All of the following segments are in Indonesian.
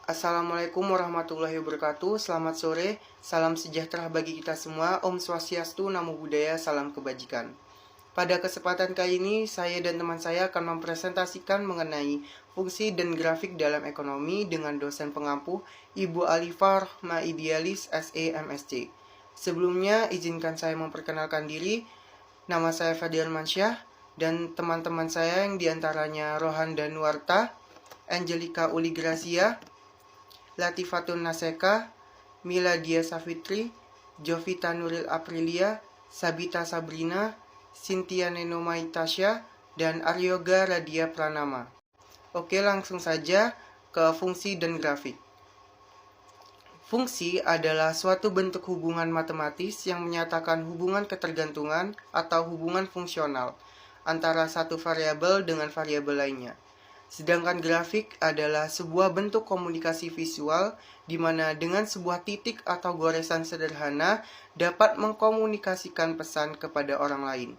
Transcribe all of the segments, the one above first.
Assalamualaikum warahmatullahi wabarakatuh. Selamat sore, salam sejahtera bagi kita semua. Om Swastiastu, Namo Buddhaya, salam kebajikan. Pada kesempatan kali ini, saya dan teman saya akan mempresentasikan mengenai fungsi dan grafik dalam ekonomi dengan dosen pengampu Ibu Alifah Rohma Idealis, SE MSc. Sebelumnya, izinkan saya memperkenalkan diri. Nama saya Fadian Mansyah dan teman-teman saya yang diantaranya Rohan Danuarta, Angelica Uli Gracia, Latifatun Naseka, Miladia Safitri, Jovita Nuril Aprilia, Sabita Sabrina, Cynthia Nenomai Tasya, dan Aryoga Radia Pranama. Oke, langsung saja ke fungsi dan grafik. Fungsi adalah suatu bentuk hubungan matematis yang menyatakan hubungan ketergantungan atau hubungan fungsional antara satu variabel dengan variabel lainnya. Sedangkan grafik adalah sebuah bentuk komunikasi visual di mana dengan sebuah titik atau goresan sederhana dapat mengkomunikasikan pesan kepada orang lain.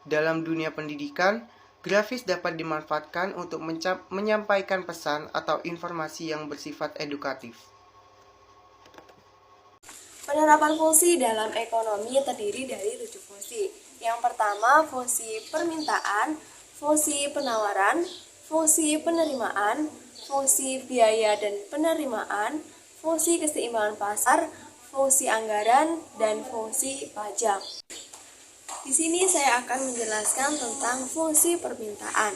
Dalam dunia pendidikan, grafis dapat dimanfaatkan untuk menyampaikan pesan atau informasi yang bersifat edukatif. Penerapan fungsi dalam ekonomi terdiri dari 7 fungsi. Yang pertama, fungsi permintaan, fungsi penawaran, fungsi penerimaan, fungsi biaya dan penerimaan, fungsi keseimbangan pasar, fungsi anggaran, dan fungsi pajak. Di sini saya akan menjelaskan tentang fungsi permintaan.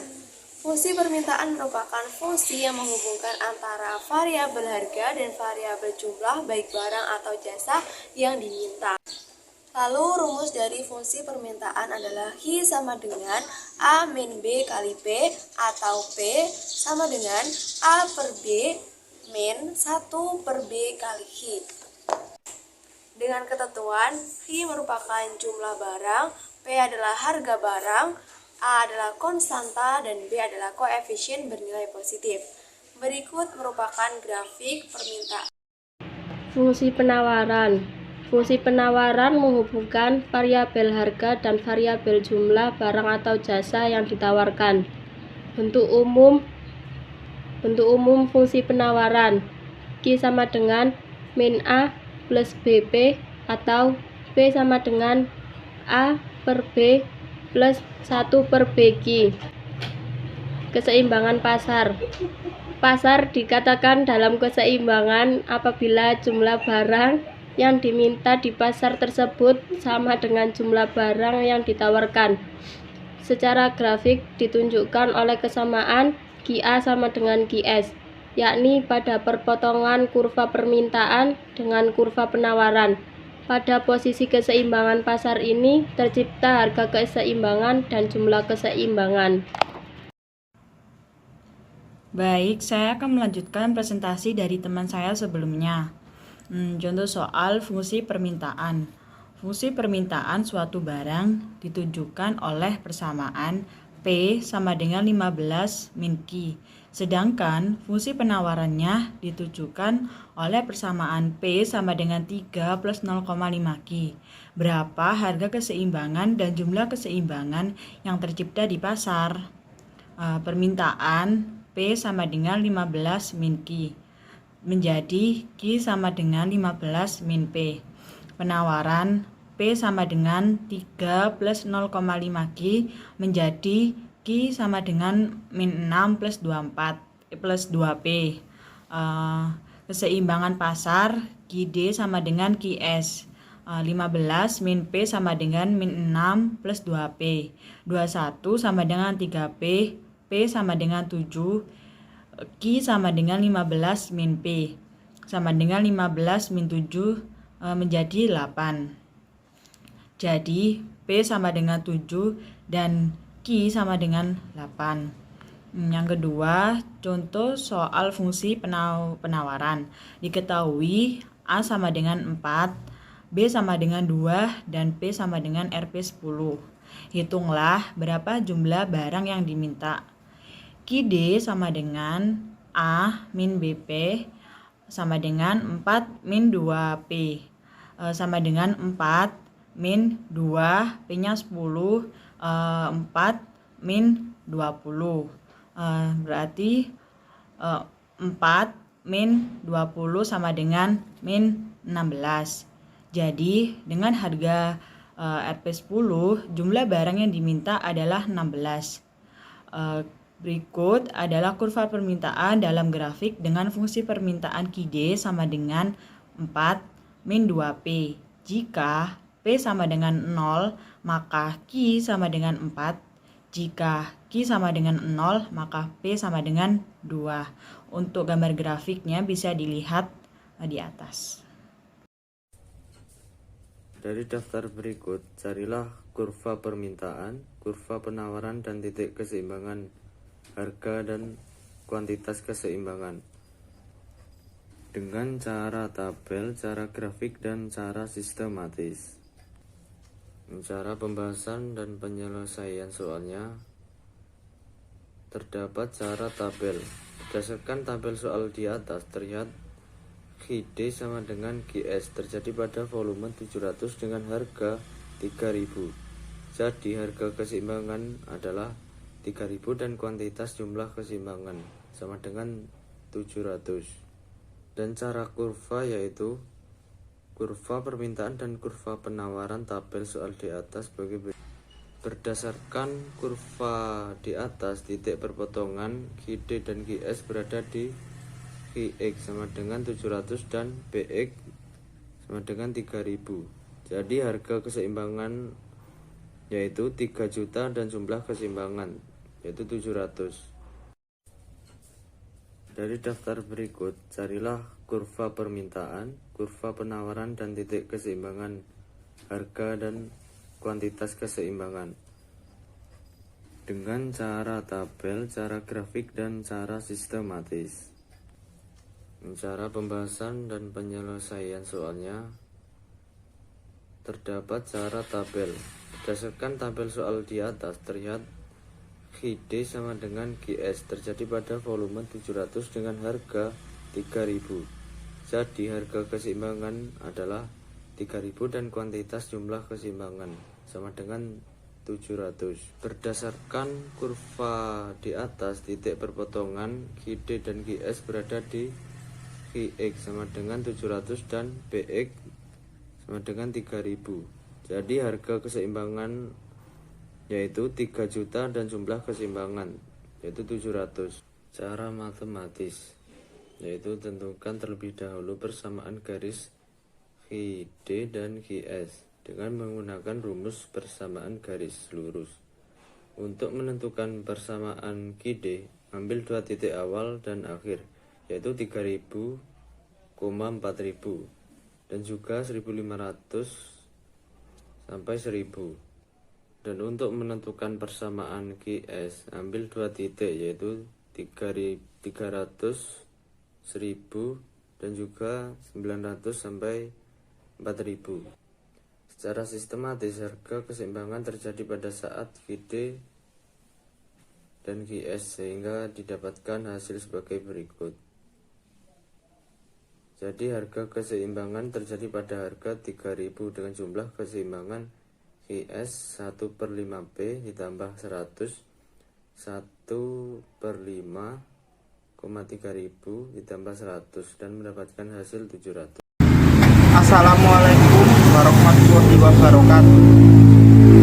Fungsi permintaan merupakan fungsi yang menghubungkan antara variabel harga dan variabel jumlah baik barang atau jasa yang diminta. Lalu rumus dari fungsi permintaan adalah Q sama dengan A min B kali P atau P sama dengan A per B min 1 per B kali Q. Dengan ketentuan, Q merupakan jumlah barang, P adalah harga barang, A adalah konstanta, dan B adalah koefisien bernilai positif. Berikut merupakan grafik permintaan. Fungsi penawaran. Fungsi penawaran menghubungkan variabel harga dan variabel jumlah barang atau jasa yang ditawarkan. Bentuk umum fungsi penawaran. Q sama dengan min A plus BP atau P sama dengan A per B plus 1 per BQ. Keseimbangan pasar. Pasar dikatakan dalam keseimbangan apabila jumlah barang yang diminta di pasar tersebut sama dengan jumlah barang yang ditawarkan. Secara grafik ditunjukkan oleh kesamaan QA sama dengan QS, yakni pada perpotongan kurva permintaan dengan kurva penawaran. Pada posisi keseimbangan pasar ini tercipta harga keseimbangan dan jumlah keseimbangan. Baik, saya akan melanjutkan presentasi dari teman saya sebelumnya. Contoh soal fungsi permintaan. Fungsi permintaan suatu barang ditunjukkan oleh persamaan P sama dengan 15 min Q. Sedangkan fungsi penawarannya ditujukan oleh persamaan P sama dengan 3 plus 0,5 Q. Berapa harga keseimbangan dan jumlah keseimbangan yang tercipta di pasar? Permintaan P sama dengan 15 min Q menjadi Q sama dengan 15 min P. Penawaran P sama dengan 3 plus 0,5 Q menjadi Q sama dengan min 6 plus 24 plus 2P. Keseimbangan pasar QD sama dengan QS. 15 min P sama dengan min 6 plus 2P. 21 sama dengan 3P. P sama dengan 7. Q sama dengan 15 min P. Sama dengan 15 min 7 menjadi 8. Jadi P sama dengan 7 dan Q sama dengan 8. Yang kedua, contoh soal fungsi penawaran. Diketahui A sama dengan 4, B sama dengan 2, dan P sama dengan Rp 10. Hitunglah berapa jumlah barang yang diminta. QD sama dengan A min BP sama dengan 4 min 2P sama dengan 4 min 2, P-nya 10, 4 min 20. Berarti 4 min 20 sama dengan min 16. Jadi dengan harga Rp10 jumlah barang yang diminta adalah 16. Berikut adalah kurva permintaan dalam grafik dengan fungsi permintaan QD sama dengan 4 min 2P. Jika P sama dengan 0, maka Q sama dengan 4. Jika Q sama dengan 0, maka P sama dengan 2. Untuk gambar grafiknya bisa dilihat di atas. Dari daftar berikut, carilah kurva permintaan, kurva penawaran, dan titik keseimbangan harga dan kuantitas keseimbangan dengan cara tabel, cara grafik, dan cara sistematis. Cara pembahasan dan penyelesaian soalnya terdapat cara tabel. Berdasarkan tabel soal di atas terlihat QD sama dengan QS terjadi pada volume 700 dengan harga 3000. Jadi harga keseimbangan adalah 3000 dan kuantitas jumlah keseimbangan sama dengan 700. Dan cara kurva yaitu kurva permintaan dan kurva penawaran. Tabel soal di atas sebagai berikut. Berdasarkan kurva di atas, titik perpotongan QD dan QS berada di QX sama dengan 700 dan BX sama dengan 3000. Jadi harga keseimbangan yaitu 3 juta dan jumlah keseimbangan yaitu 700. Dari daftar berikut, carilah kurva permintaan, kurva penawaran, dan titik keseimbangan harga dan kuantitas keseimbangan dengan cara tabel, cara grafik, dan cara sistematis. Cara pembahasan dan penyelesaian soalnya terdapat cara tabel. Berdasarkan tabel soal di atas terlihat QD sama dengan QS terjadi pada volume 700 dengan harga 3000. Jadi harga keseimbangan adalah 3000 dan kuantitas jumlah keseimbangan sama dengan 700. Berdasarkan kurva di atas, titik perpotongan QD dan QS berada di QX sama dengan 700 dan BX sama dengan 3000. Jadi harga keseimbangan yaitu 3 juta dan jumlah keseimbangan yaitu 700. Cara matematis yaitu tentukan terlebih dahulu persamaan garis QD dan QS dengan menggunakan rumus persamaan garis lurus. Untuk menentukan persamaan QD, ambil dua titik awal dan akhir, yaitu 3000, 4000 dan juga 1500 sampai 1000. Dan untuk menentukan persamaan QS, ambil dua titik yaitu 300, 1000 dan juga 900 sampai 4000. Secara sistematis, harga keseimbangan terjadi pada saat QD dan QS sehingga didapatkan hasil sebagai berikut. Jadi harga keseimbangan terjadi pada harga 3000 dengan jumlah keseimbangan QS 1/5P ditambah 100 1/5,3000 ditambah 100 dan mendapatkan hasil 700. Assalamualaikum warahmatullahi wabarakatuh.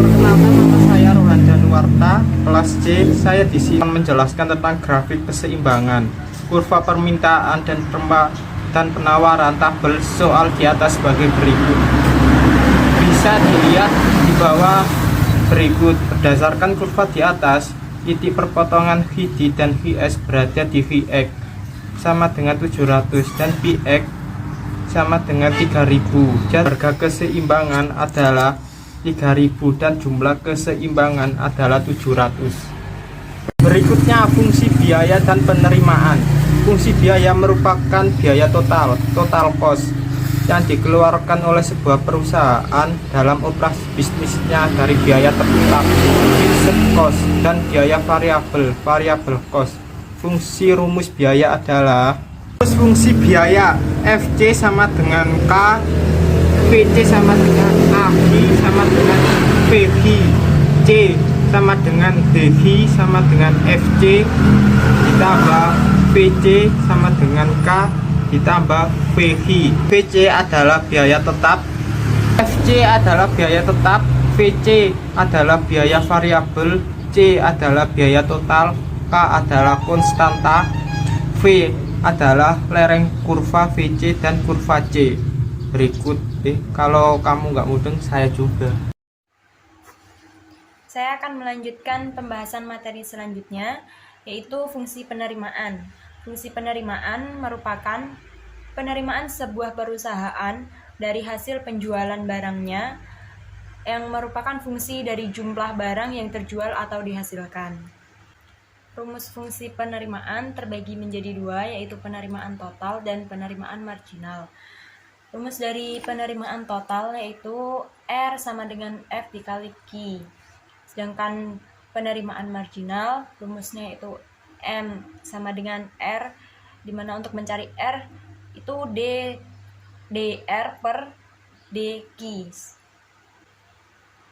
Perkenalkan, nama saya Rohan Januarta, kelas C. Saya di sini menjelaskan tentang grafik keseimbangan, kurva permintaan dan penawaran. Tabel soal di atas sebagai berikut. Bisa dilihat di bawah berikut. Berdasarkan kurva di atas, titik perpotongan QD dan QS berada di VX sama dengan 700 dan PX sama dengan 3000. Dan harga keseimbangan adalah 3000 dan jumlah keseimbangan adalah 700. Berikutnya fungsi biaya dan penerimaan. Fungsi biaya merupakan biaya total cost yang dikeluarkan oleh sebuah perusahaan dalam operasi bisnisnya dari biaya tetap fixed cost dan biaya variable cost. Fungsi rumus biaya adalah fungsi biaya FC sama dengan K, VC sama dengan AG sama dengan PG, C sama dengan DG sama dengan FC ditambah VC sama dengan K ditambah VI. VC adalah biaya tetap, FC adalah biaya tetap, VC adalah biaya variabel, C adalah biaya total, K adalah konstanta, V adalah lereng kurva VC dan kurva C. Berikut kalau kamu nggak mudeng saya juga. Saya akan melanjutkan pembahasan materi selanjutnya, yaitu fungsi penerimaan. Fungsi penerimaan merupakan penerimaan sebuah perusahaan dari hasil penjualan barangnya yang merupakan fungsi dari jumlah barang yang terjual atau dihasilkan. Rumus fungsi penerimaan terbagi menjadi dua, yaitu penerimaan total dan penerimaan marginal. Rumus dari penerimaan total yaitu R sama dengan F dikali Q. Sedangkan penerimaan marginal rumusnya itu M sama dengan R, dimana untuk mencari R itu dr per dq.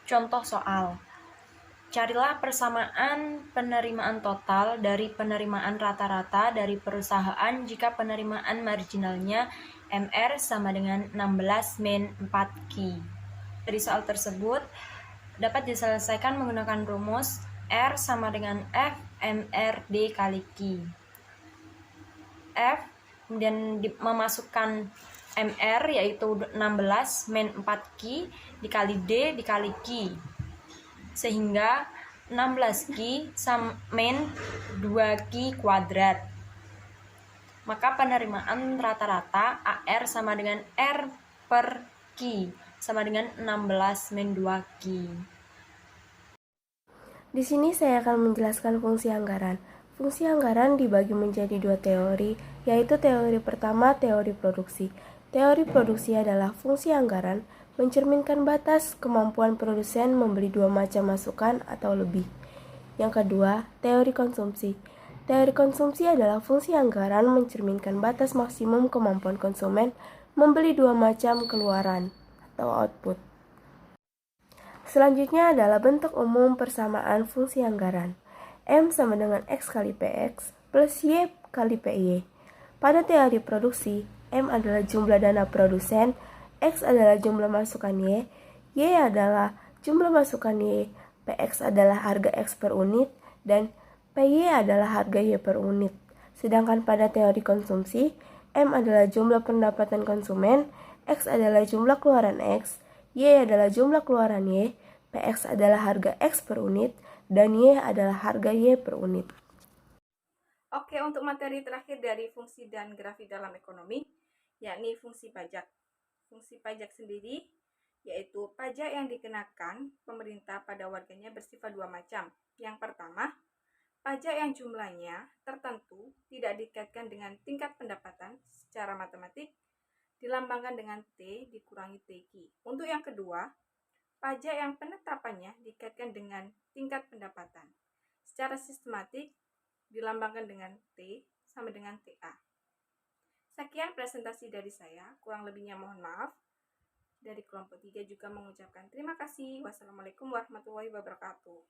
Contoh soal, carilah persamaan penerimaan total dari penerimaan rata-rata dari perusahaan jika penerimaan marginalnya MR sama dengan 16 min 4Q. Dari soal tersebut dapat diselesaikan menggunakan rumus R sama dengan F MRD kali Q. F kemudian memasukkan MR yaitu 16 min 4Q dikali D dikali Q, sehingga 16Q min 2Q kuadrat. Maka penerimaan rata-rata AR sama dengan R per Q sama dengan 16 min 2Q. Di sini saya akan menjelaskan fungsi anggaran. Fungsi anggaran dibagi menjadi dua teori, yaitu teori pertama teori produksi. Teori produksi adalah fungsi anggaran mencerminkan batas kemampuan produsen membeli dua macam masukan atau lebih. Yang kedua, teori konsumsi. Teori konsumsi adalah fungsi anggaran mencerminkan batas maksimum kemampuan konsumen membeli dua macam keluaran atau output. Selanjutnya adalah bentuk umum persamaan fungsi anggaran. M sama dengan X kali PX plus Y kali PY. Pada teori produksi, M adalah jumlah dana produsen, X adalah jumlah masukan Y adalah jumlah masukan Y, PX adalah harga X per unit, dan PY adalah harga Y per unit. Sedangkan pada teori konsumsi, M adalah jumlah pendapatan konsumen, X adalah jumlah keluaran X, Y adalah jumlah keluaran Y, PX adalah harga X per unit, dan Y adalah harga Y per unit. Oke, untuk materi terakhir dari fungsi dan grafik dalam ekonomi, yakni fungsi pajak. Fungsi pajak sendiri yaitu pajak yang dikenakan pemerintah pada warganya bersifat dua macam. Yang pertama, pajak yang jumlahnya tertentu tidak dikaitkan dengan tingkat pendapatan secara matematik, dilambangkan dengan T dikurangi TQ. Untuk yang kedua, pajak yang penetapannya dikaitkan dengan tingkat pendapatan secara sistematik, dilambangkan dengan T sama dengan TA. Sekian presentasi dari saya, kurang lebihnya mohon maaf. Dari kelompok 3 juga mengucapkan terima kasih. Wassalamualaikum warahmatullahi wabarakatuh.